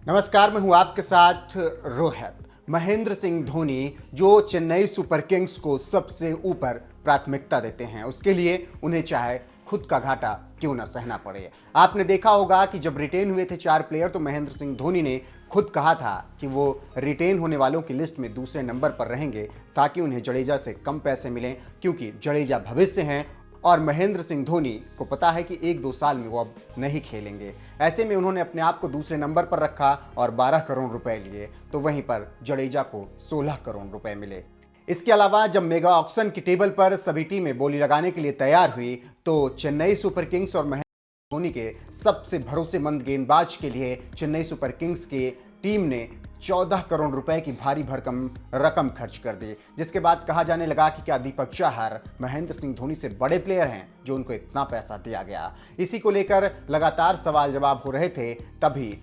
नमस्कार, मैं हूं आपके साथ रोहित। महेंद्र सिंह धोनी जो चेन्नई सुपर किंग्स को सबसे ऊपर प्राथमिकता देते हैं, उसके लिए उन्हें चाहे खुद का घाटा क्यों ना सहना पड़े। आपने देखा होगा कि जब रिटेन हुए थे 4 प्लेयर तो महेंद्र सिंह धोनी ने खुद कहा था कि वो रिटेन होने वालों की लिस्ट में दूसरे नंबर पर रहेंगे ताकि उन्हें जडेजा से कम पैसे मिलें, क्योंकि जडेजा भविष्य हैं और महेंद्र सिंह धोनी को पता है कि 1-2 साल में वो अब नहीं खेलेंगे। ऐसे में उन्होंने अपने आप को दूसरे नंबर पर रखा और 12 करोड़ रुपए लिए, तो वहीं पर जडेजा को 16 करोड़ रुपए मिले। इसके अलावा जब मेगा ऑक्शन की टेबल पर सभी टीमें बोली लगाने के लिए तैयार हुई तो चेन्नई सुपर किंग्स और महेंद्र धोनी के सबसे भरोसेमंद गेंदबाज के लिए चेन्नई सुपर किंग्स की टीम ने 14 करोड़ रुपए की भारी भरकम रकम खर्च कर दी, जिसके बाद कहा जाने लगा कि क्या दीपक चाहर महेंद्र सिंह धोनी से बड़े प्लेयर हैं जो उनको इतना पैसा दिया गया। इसी को लेकर लगातार सवाल जवाब हो रहे थे, तभी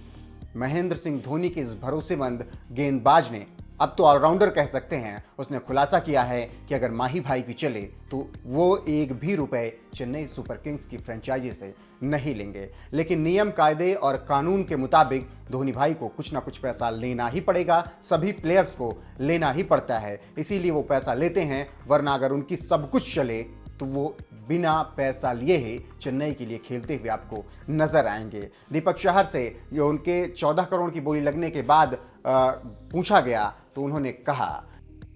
महेंद्र सिंह धोनी के इस भरोसेमंद गेंदबाज ने, अब तो ऑलराउंडर कह सकते हैं, उसने खुलासा किया है कि अगर माही भाई भी चले तो वो एक भी रुपए चेन्नई सुपर किंग्स की फ्रेंचाइजी से नहीं लेंगे। लेकिन नियम, कायदे और कानून के मुताबिक धोनी भाई को कुछ ना कुछ पैसा लेना ही पड़ेगा, सभी प्लेयर्स को लेना ही पड़ता है, इसीलिए वो पैसा लेते हैं। वरना अगर उनकी सब कुछ चले तो वो बिना पैसा लिए ही चेन्नई के लिए खेलते हुए आपको नजर आएंगे। दीपक चाहर से जो उनके 14 करोड़ की बोली लगने के बाद पूछा गया तो उन्होंने कहा,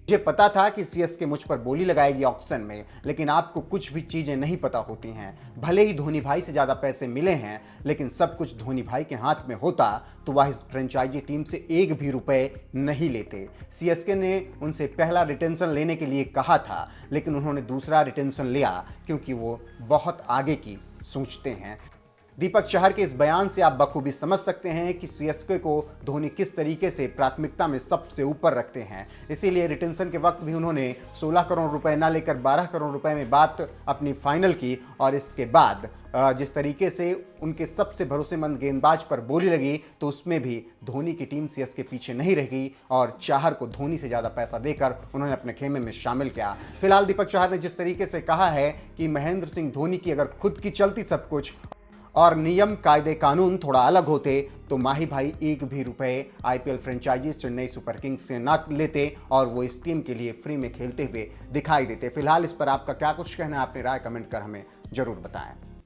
मुझे पता था कि सीएसके मुझ पर बोली लगाएगी ऑक्शन में, लेकिन आपको कुछ भी चीजें नहीं पता होती हैं। भले ही धोनी भाई से ज्यादा पैसे मिले हैं, लेकिन सब कुछ धोनी भाई के हाथ में होता तो वह इस फ्रेंचाइजी टीम से एक भी रुपए नहीं लेते। सीएसके ने उनसे पहला रिटेंशन लेने के लिए कहा था, लेकिन उन्होंने दूसरा रिटेंशन लिया क्योंकि वो बहुत आगे की सोचते हैं। दीपक चाहर के इस बयान से आप बखूबी समझ सकते हैं कि सीएसके को धोनी किस तरीके से प्राथमिकता में सबसे ऊपर रखते हैं। इसीलिए रिटेंशन के वक्त भी उन्होंने 16 करोड़ रुपए ना लेकर 12 करोड़ रुपए में बात अपनी फाइनल की, और इसके बाद जिस तरीके से उनके सबसे भरोसेमंद गेंदबाज पर बोली लगी तो उसमें भी धोनी की टीम सीएसके पीछे नहीं रही और चाहर को धोनी से ज़्यादा पैसा देकर उन्होंने अपने खेमे में शामिल किया। फिलहाल दीपक चाहर ने जिस तरीके से कहा है कि महेंद्र सिंह धोनी की अगर खुद की चलती सब कुछ और नियम, कायदे, कानून थोड़ा अलग होते तो माही भाई एक भी रुपए IPL franchises Chennai super Kings से ना लेते और वो इस टीम के लिए फ्री में खेलते हुए दिखाई देते। फिलहाल इस पर आपका क्या कुछ कहना है? अपनी राय कमेंट कर हमें जरूर बताएं।